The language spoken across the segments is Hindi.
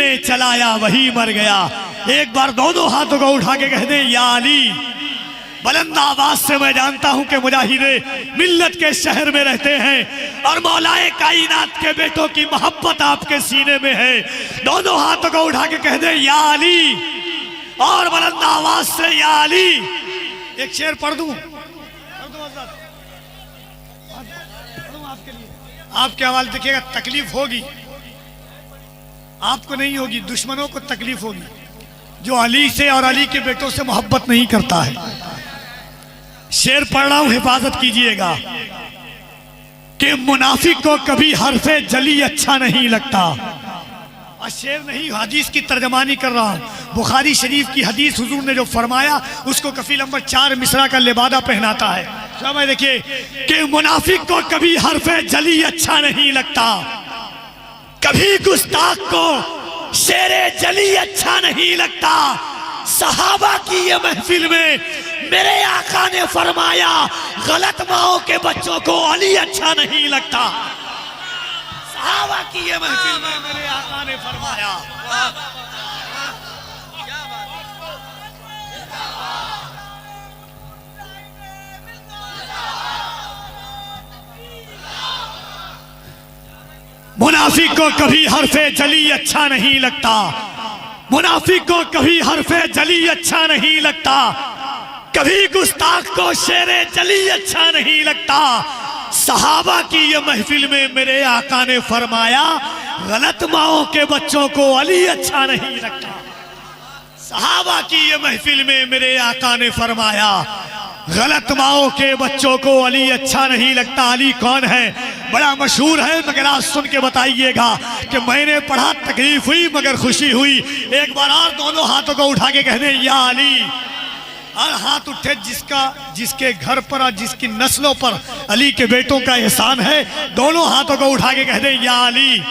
में चलाया वही मर गया। एक बार दोनों हाथों को उठा के कह दे या अली। बुलंद आवाज से मैं जानता हूं कि मुजाहिदे मिल्लत के शहर में रहते हैं और मौलाए कायनात के बेटों की मोहब्बत आपके सीने में है। दोनों हाथों को उठा के कह दे या अली और बुलंद आवाज से या अली। एक शेर पढ़ दूं आपके लिए। आपके हवाले देखिएगा, तकलीफ होगी, आपको नहीं होगी, दुश्मनों को तकलीफ होगी जो अली से और अली के बेटों से मोहब्बत नहीं करता है। शेर पढ़ रहा हूं, हिफाजत कीजिएगा कि मुनाफिक को कभी हरफे जली अच्छा नहीं लगता। और शेर नहीं, हदीस की तर्जमानी कर रहा हूं। बुखारी शरीफ की हदीस, हुजूर ने जो फरमाया उसको कफील नंबर 4 मिसरा का लिबादा पहनाता है। समझ देखिए कि मुनाफिक को कभी हरफे जली अच्छा नहीं लगता, कभी गुस्ताख को शेरे जली अच्छा नहीं लगता। सहाबा की ये महफिल में मेरे आका ने फरमाया गलत माओ के बच्चों को अली अच्छा नहीं लगता। सहाबा की ये महफिल में मेरे आका ने फरमाया। मुनाफिक को कभी हरफे जली अच्छा नहीं लगता, मुनाफिक को कभी हरफे जली अच्छा नहीं लगता, कभी गुस्ताख को शेरे जली अच्छा नहीं लगता। सहाबा की ये महफिल में मेरे आका ने फरमाया गलत माओ के बच्चों को अली अच्छा नहीं लगता। सहाबा की ये महफिल में मेरे आका ने फरमाया गलत माओ के बच्चों को अली अच्छा नहीं लगता। अली कौन है? बड़ा मशहूर है, मगर आज सुन के बताइएगा कि मैंने पढ़ा, तकलीफ हुई मगर खुशी हुई। एक बार और दोनों हाथों को उठा के कहने या अली। और हाथ उठे जिसके घर पर और जिसकी नस्लों पर अली के बेटों का एहसान है, दोनों हाथों को उठा के कह दे या अली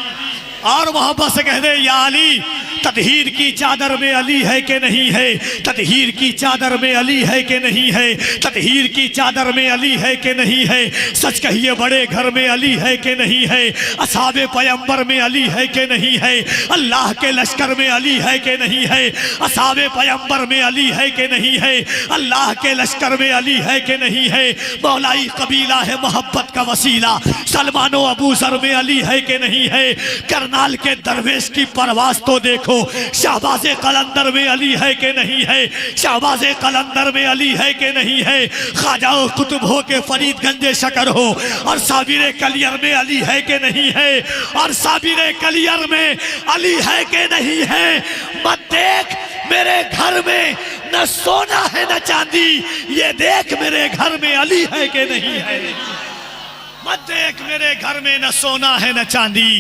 और मोहब्बत से कह दे या अली। तदहीर की चादर में अली है कि नहीं है? तदहीर की चादर में अली है कि नहीं है? तदहीर की चादर में अली है कि नहीं है? सच कहिए बड़े घर में अली है कि नहीं है? असहाबे पैगंबर में अली है कि नहीं है? अल्लाह के लश्कर में अली है कि नहीं है? असहाबे पैगंबर में अली है कि नहीं है? अल्लाह के लश्कर में अली है कि नहीं है? मौलाई कबीला है मोहब्बत का वसीला, सलमानो अबू जर में अली है कि नहीं है? करनाल के दरवेश की परवाज तो देखो, शाहबाज़े कलंदर में अली है कि नहीं है? शाहबाज़े कलंदर में अली है कि नहीं है? ख्वाजा कुतुब हो के फरीदगंज शकर हो और साबिर कलियर में अली है कि नहीं है? और साबिर कलियर में अली है कि नहीं है? मत देख मेरे घर में न सोना है न चांदी, ये देख मेरे घर में अली है कि नहीं है। मत देख मेरे घर में न सोना है न चांदी,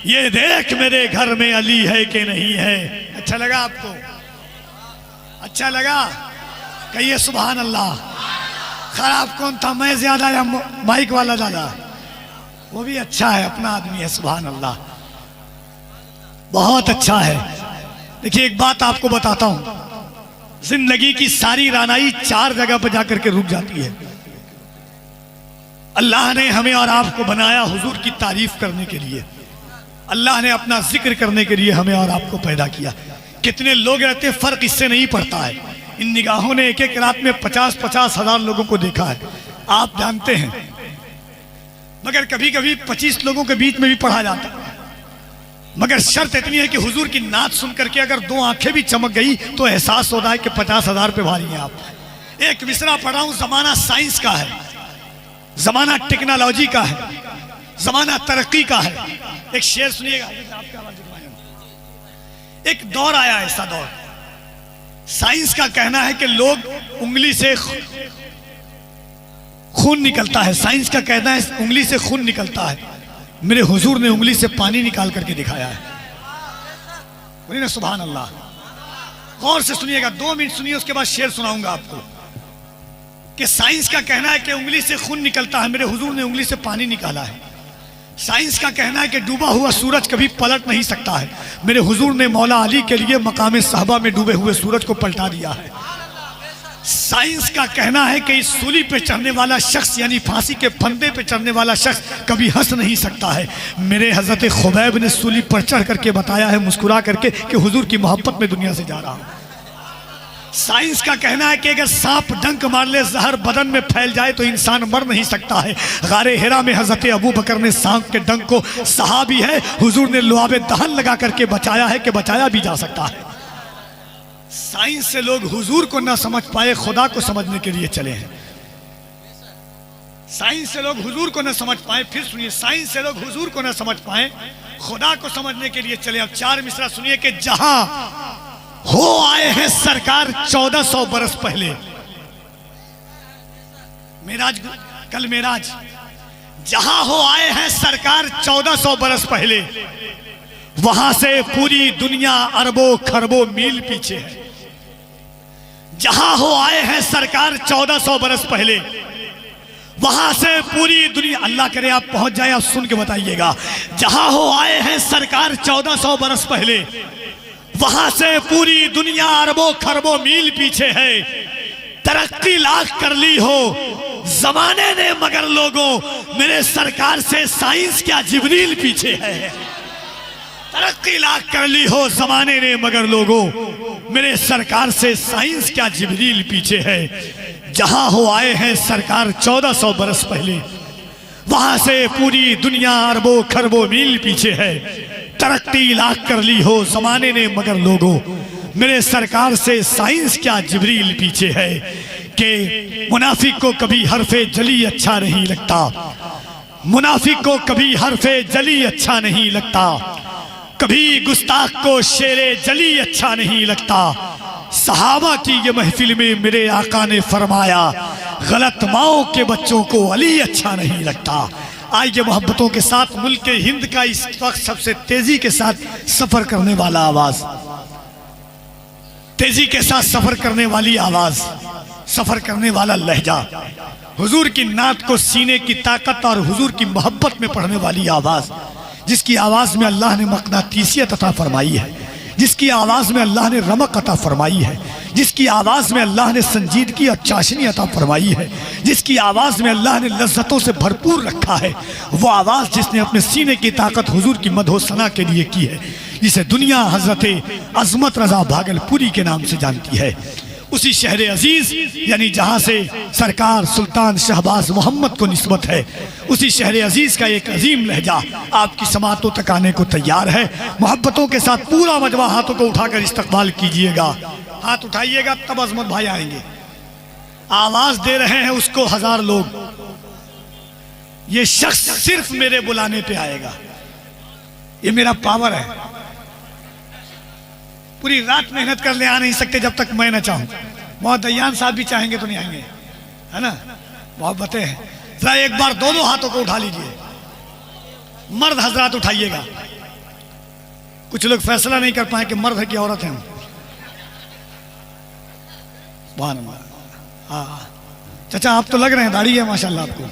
ये देख मेरे घर में अली है कि नहीं है। अच्छा लगा आपको? अच्छा लगा? कहिए सुभान अल्लाह। खराब कौन था, मैं ज्यादा या माइक वाला ज्यादा? वो भी अच्छा है, अपना आदमी है। सुभान अल्लाह, बहुत अच्छा है। देखिए एक बात आपको बताता हूं, जिंदगी की सारी रानाई 4 जगह पर जाकर के रुक जाती है। अल्लाह ने हमें और आपको बनाया हुजूर की तारीफ करने के लिए, अल्लाह ने अपना जिक्र करने के लिए हमें और आपको पैदा किया। कितने लोग रहते, फर्क इससे नहीं पड़ता है। इन निगाहों ने एक एक रात में 50-50 हजार लोगों को देखा है, आप जानते हैं। मगर कभी कभी 25 लोगों के बीच में भी पढ़ा जाता है। मगर शर्त इतनी है कि हुजूर की नात सुन करके अगर 2 आंखें भी चमक गई तो एहसास होता है कि 50 हजार पे भारी हैं आप। एक मिसरा पढ़ा हूं, जमाना साइंस का है, जमाना टेक्नोलॉजी का है, जमाना तरक्की का है। एक शेर सुनिएगा, एक दौर आया, ऐसा दौर, साइंस का कहना है कि लोग उंगली से खून निकलता है। साइंस का कहना है उंगली से खून निकलता है। मेरे हुजूर ने उंगली से पानी निकाल करके दिखाया है। बोलिए ना सुभान अल्लाह। गौर से सुनिएगा, 2 मिनट सुनिए, उसके बाद शेर सुनाऊंगा आपको। कि साइंस का कहना है कि उंगली से खून निकलता है, मेरे हुजूर ने उंगली से पानी निकाला है। साइंस का कहना है कि डूबा हुआ सूरज कभी पलट नहीं सकता है, मेरे हुजूर ने मौला अली के लिए मकाम साहबा में डूबे हुए सूरज को पलटा दिया है। साइंस का कहना है कि इस सूली पे चढ़ने वाला शख्स यानी फांसी के फंदे पे चढ़ने वाला शख्स कभी हंस नहीं सकता है। मेरे हजरत खुबैब ने सूली पर चढ़ करके बताया है मुस्कुरा करके कि हुजूर की मोहब्बत में दुनिया से जा रहा हूं। साइंस का कहना है कि अगर सांप डंक मार ले जहर बदन में फैल जाए तो इंसान मर नहीं सकता है। गारे हिरा में हजरत अबू बकर ने सांप के डंक को सहा भी है, हुजूर ने लुआबे दहन लगा करके बचाया है कि बचाया भी जा सकता है। साइंस से लोग हुजूर को ना समझ पाए, खुदा को समझने के लिए चले हैं। साइंस से लोग हुजूर को ना समझ पाए, फिर सुनिए, साइंस से लोग हुजूर को ना समझ पाए, खुदा को समझने के लिए चले। अब 4 मिसरा सुनिए कि जहां हो आए हैं सरकार 1400 बरस पहले। मेराज, कल मेराज, जहां हो आए हैं सरकार 1400 बरस पहले, वहां से पूरी दुनिया अरबों खरबों मील पीछे है। जहां हो आए हैं सरकार 1400 बरस पहले, वहां से पूरी दुनिया, अल्लाह करे आप पहुंच जाए, आप सुन के बताइएगा। जहां हो आए हैं सरकार 1400 बरस पहले, वहां से पूरी दुनिया अरबों खरबों मील पीछे है। तरक्की लाख कर ली हो जमाने ने मगर लोगों, मेरे सरकार से साइंस क्या जिब्रील पीछे है। तरक्की लाख कर ली हो जमाने ने मगर लोगों, मेरे सरकार से साइंस क्या जिब्रील पीछे है। जहां हो आए हैं सरकार 1400 बरस पहले, वहां से पूरी दुनिया अरबों खरबों मील पीछे है। तरक्की लाख कर ली हो जमाने ने मगर लोगों, मेरे सरकार से साइंस क्या जिब्रील पीछे है। कि मुनाफिक को कभी हरफे जली अच्छा नहीं लगता, मुनाफिक को कभी हरफे जली अच्छा नहीं लगता, कभी गुस्ताख को शेरे जली अच्छा नहीं लगता। सहाबा की ये महफिल में मेरे आका ने फरमाया, गलत माओ के बच्चों को अली अच्छा नहीं लगता। आइए मोहब्बतों के साथ मुल्क हिंद का इस वक्त सबसे तेजी के साथ सफर करने वाला आवाज, तेजी के साथ सफर करने वाली आवाज, सफर करने वाला लहजा, हुजूर की नात को सीने की ताकत और हुजूर की मोहब्बत में पढ़ने वाली आवाज, जिसकी आवाज में अल्लाह ने मकनातीसियत अता फरमाई है, जिसकी आवाज में अल्लाह ने रमक अता फरमाई है, जिसकी आवाज में अल्लाह ने संजीदगी और चाशनी अता फरमाई है, जिसकी आवाज में अल्लाह ने लज्जतों से भरपूर रखा है। वो आवाज जिसने अपने सीने की ताकत हुजूर की मदहो सना के लिए की है, जिसे दुनिया हजरत अजमत रजा भागलपुरी के नाम से जानती है। उसी शहर अजीज यानी जहां से सरकार सुल्तान शहबाज मोहम्मद को निस्बत है, उसी शहर अजीज का एक अजीम लहजा आपकी समातों तक आने को तैयार है। मोहब्बतों के साथ पूरा मजमा हाथों को उठाकर इस्तकबाल कीजिएगा। हाथ उठाइएगा तब अजमत भाई आएंगे। आवाज दे रहे हैं उसको 1000 लोग, ये शख्स सिर्फ मेरे बुलाने पे आएगा। ये मेरा पावर है। पूरी रात मेहनत कर ले, आ नहीं सकते जब तक मैं ना चाहूं। मोहद्दयान साहब भी चाहेंगे तो नहीं आएंगे, है ना। मोहब्बतें हैं। जरा एक बार दोनों हाथों को उठा लीजिए, मर्द हजरात उठाइएगा। कुछ लोग फैसला नहीं कर पाए कि मर्द है कि औरत है। हाँ चाचा आप तो लग रहे हैं, दाढ़ी है माशाल्लाह आपको।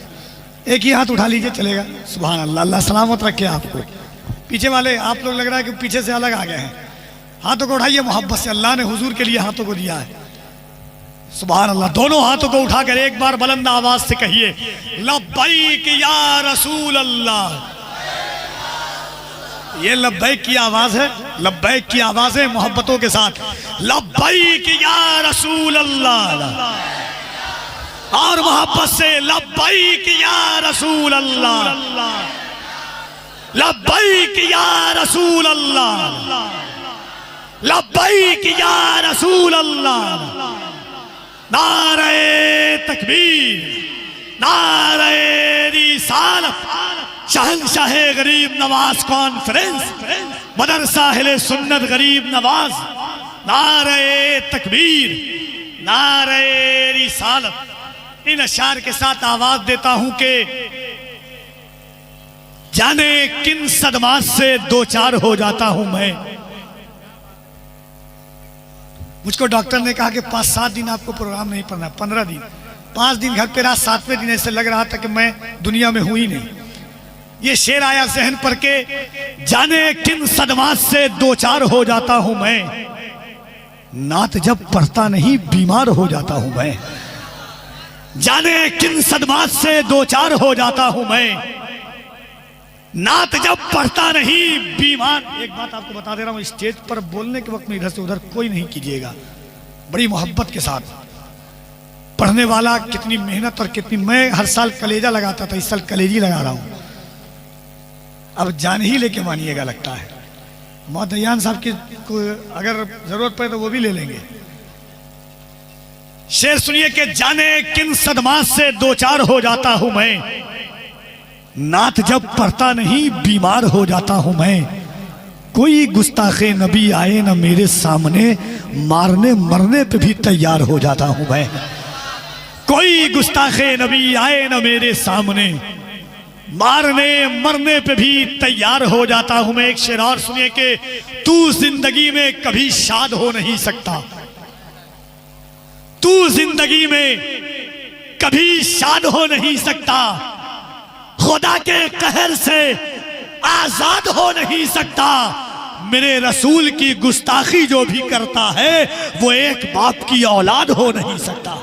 एक ही हाथ उठा लीजिए, चलेगा। सुभान अल्लाह, अल्लाह सलामत रखे आपको। पीछे वाले आप लोग लग रहा है कि पीछे से अलग आ गए हैं। हाथों को उठाइए मोहब्बत से, अल्लाह ने हुजूर के लिए हाथों को दिया है। सुभान अल्लाह। दोनों हाथों को उठाकर एक बार बुलंद आवाज से कहिए, लब्बैक या रसूल अल्लाह। ये लब्बैक की आवाज है, लब्बैक की आवाज है मोहब्बतों के साथ। लब्बैक या रसूल अल्लाह, और मोहब्बत से लब्बैक या रसूल अल्लाह, लब्बैक या रसूल अल्लाह, लब्बैक या रसूल अल्लाह। नारे तकबीर, नारे रिसालत, शहंशाह गरीब नवाज कॉन्फ्रेंस, मदरसा अहले सुन्नत गरीब नवाज। नारे तकबीर, नारे रिसालत। इन अशार के साथ आवाज देता हूं कि जाने किन सदमात से दो चार हो जाता हूं मैं। मुझको डॉक्टर ने कहा कि 5-7 दिन आपको प्रोग्राम नहीं पढ़ना, 15 दिन, 5 दिन घर पे रहा, 7वें दिन ऐसे लग रहा था कि मैं दुनिया में हूं ही नहीं। ये शेर आया जहन पर के, जाने किन सदमात से दो चार हो जाता हूं नात जब पढ़ता नहीं बीमार हो जाता हूं मैं, जाने किन सदमात से दो चार हो जाता हूं मैं, नात जब पढ़ता नहीं बीमार। एक बात आपको बता दे रहा हूं, स्टेज पर बोलने के वक्त में इधर से उधर कोई नहीं कीजिएगा, बड़ी मोहब्बत के साथ। पढ़ने वाला कितनी मेहनत और कितनी, मैं हर साल कलेजा लगाता था, इस साल कलेजी लगा रहा हूं। अब जान ही लेके मानिएगा लगता है। मोहद्दयान साहब की को अगर जरूरत पड़े तो वो भी ले लेंगे। शेर सुनिए कि जाने किन सदमात से दो चार हो जाता हूं मैं, नात जब पढ़ता नहीं बीमार हो जाता हूं मैं, कोई गुस्ताखे नबी आए ना मेरे सामने, मारने मरने पे भी तैयार हो जाता हूं मैं। कोई गुस्ताखे नबी आए ना मेरे सामने, मारने मरने पे भी तैयार हो जाता हूं मैं। एक शेर और सुनिए कि तू जिंदगी में कभी शाद हो नहीं सकता, तू जिंदगी में कभी शाद हो नहीं सकता, खुदा के कहर से आजाद हो नहीं सकता। मेरे रसूल की गुस्ताखी जो भी करता है वो एक बाप की औलाद हो नहीं सकता।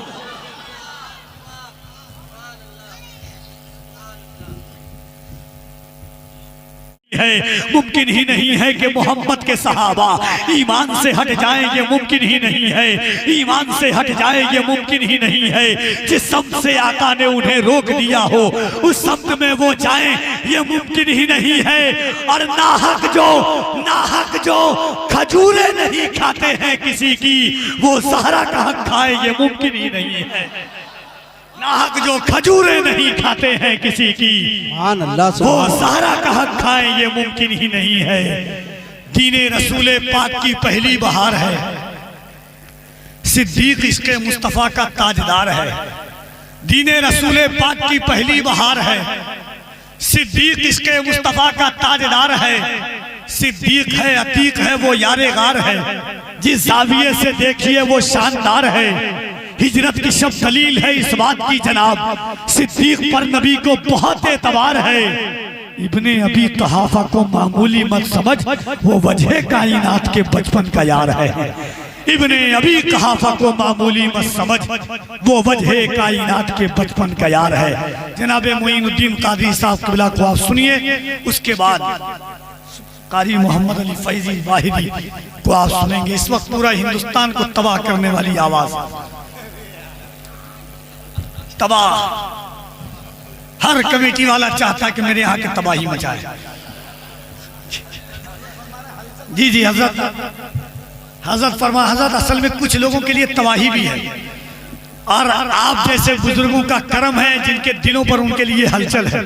है मुमकिन ही नहीं है कि मोहम्मद के सहाबा ईमान से हट जाएं, ये मुमकिन ही नहीं है। ईमान से हट जाएं, ये मुमकिन ही नहीं है। जिस समत से आका ने उन्हें रोक दिया हो उस समत में वो जाएं, ये मुमकिन ही नहीं है। और नाहक जो खजूरे नहीं खाते हैं किसी की, वो सहरा का हक खाए, ये मुमकिन ही नहीं है। नाहक जो खजूरे नहीं खाते हैं किसी की, वो सहरा का हक खाए, ये मुमकिन ही नहीं है। दीने रसूले पाक की पहली बहार है, सिद्दीक इसके मुस्तफा का ताजदार है। दीने रसूले पाक की पहली बहार है, सिद्दीक इसके मुस्तफा का ताजदार है। सिद्दीक है, अतीक है, वो यारे गार है, जिस जाविये से देखिए वो शानदार है। हिजरत की शब दलील है इस बात की जनाब, सिद्दीक पर नबी को बहुत एतबार है। इब्ने अबी तहाफा को मामूली मत समझ, वो वजह कायनात के बचपन का यार है। इब्ने अबी तहाफा को मामूली मत समझ, वो वजह कायनात के बचपन का यार है। जनाब मोइनुद्दीन कादरी साहब क़िबला को आप सुनिए, उसके बाद कारी मोहम्मद अली फैजी वाहिदी को आप सुनेंगे। इस वक्त पूरा हिंदुस्तान को तबाह करने वाली आवाज, तबाह। हर कमेटी वाला चाहता कि मेरे यहाँ की तबाही मचाए। जी जी हजरत फरमा, हजरत असल में कुछ लोगों के लिए तबाही भी है, और आप जैसे बुजुर्गों का करम है जिनके दिलों पर उनके लिए हलचल है,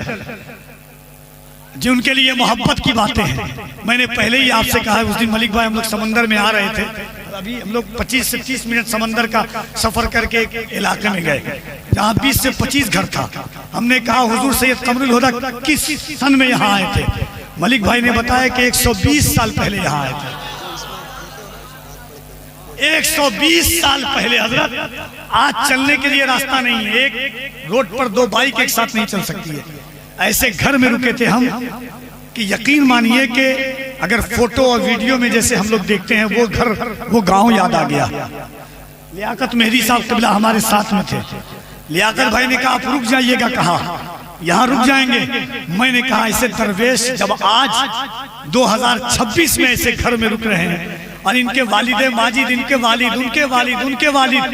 जिनके लिए मोहब्बत की बातें हैं। मैंने पहले ही आपसे कहा है, उस दिन मलिक भाई हम लोग समंदर में आ रहे थे, अभी हम लोग 25 से 30 मिनट समंदर का सफर करके एक इलाके में गए जहाँ 20 से 25 घर था। हमने कहा हुजूर सैयद कमरुल हुदा किस सन में यहाँ आए थे? मलिक भाई ने बताया कि 120 साल पहले यहाँ आए थे। 120 साल पहले हजरत। आज चलने के लिए रास्ता नहीं है, एक रोड पर दो बाइक एक साथ नहीं चल सकती है। ऐसे घर में रुके थे हम कि यकीन मानिए कि अगर फोटो और वीडियो में जैसे हम लोग देखते हैं वो घर वो गांव याद आ गया। लियाकत मेहदी साहब क़िबला हमारे साथ में थे। लियाकत भाई ने कहा आप रुक जाइएगा, कहा यहाँ रुक जाएंगे। मैंने कहा ऐसे दरवेश जब आज 2026 में ऐसे घर में रुक रहे हैं और इनके वालिद माजिद, इनके वालिद, उनके वालिद, उनके वालिद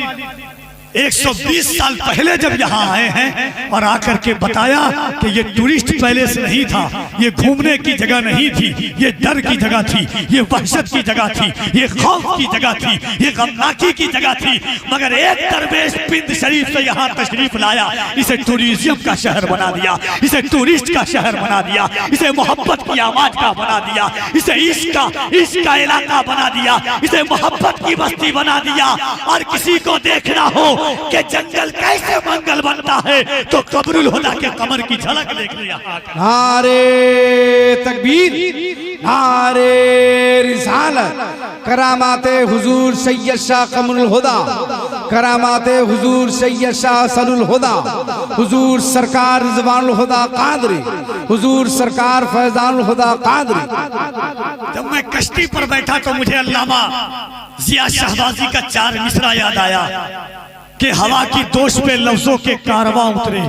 120 साल पहले जब यहाँ आए हैं और आकर के बताया कि ये टूरिस्ट पैलेस नहीं था, ये घूमने की जगह नहीं थी, ये डर की जगह थी, ये वहशत की जगह थी, ये खौफ की जगह थी, ये गमनाकी की जगह थी। मगर एक दरवेश पिंड शरीफ से यहाँ तशरीफ लाया, इसे टूरिज्म का शहर बना दिया, इसे टूरिस्ट का शहर बना दिया, इसे मोहब्बत की आवाज का बना दिया, इसे इश्क का इलाका बना दिया, इसे मोहब्बत की बस्ती बना दिया। और किसी को देखना हो कि जंगल कैसे मंगल बनता है तो कमरुल हुदा के कमर की झलक देख लिया। नारे तकबीर, नारे रिसालत, करामाते हुजूर सैयद शाह कमरुल हुदा, करामाते हुजूर सैयद शाह सनुल हुदा, हुजूर सरकार रिजवानुल हुदा कादरी, हुजूर सरकार फैजानुल हुदा कादरी। जब मैं कश्ती पर बैठा तो मुझे अल्लामा जिया शहबाजी का 4 मिसरा याद आया कि हवा की दोष पे लफ्जों के कारवां उतरे,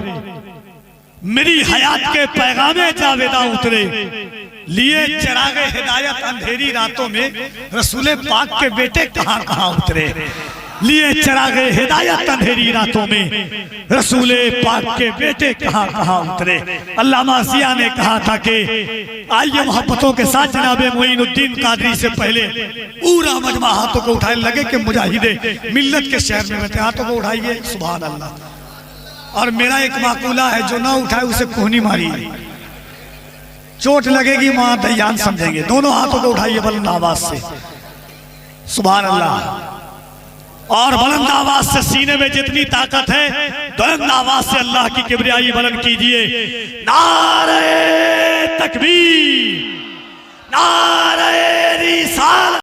मेरी हयात के पैगामे जावेदा उतरे, लिए चिरागे हिदायत अंधेरी रातों में रसूले पाक के बेटे कहां कहां उतरे, लिए चिरागे हिदायत अंधेरी रातों में रसूले पाक के बेटे कहां कहां उतरे। अल्लामा जिया ने कहा था कि आइए मोहब्बतों के साथ जनाबे मोइनुद्दीन कादरी से पहले पूरा मजमा हाथों को उठाने लगे कि मुजाहिदे मिल्लत के शहर में बैठे, हाथों को उठाइए, सुभान अल्लाह। और मेरा एक माकूला है, जो ना उठाए उसे कोहनी मारी, चोट लगेगी वहां दयान समझेंगे। दोनों हाथों को उठाइए बुलंद आवाज से, सुभान अल्लाह। और बुलंद आवाज से सीने में जितनी ताकत है बुलंद आवाज से अल्लाह की किबरियाई बुलंद कीजिए। नारे तकबीर, नारे रिसालत।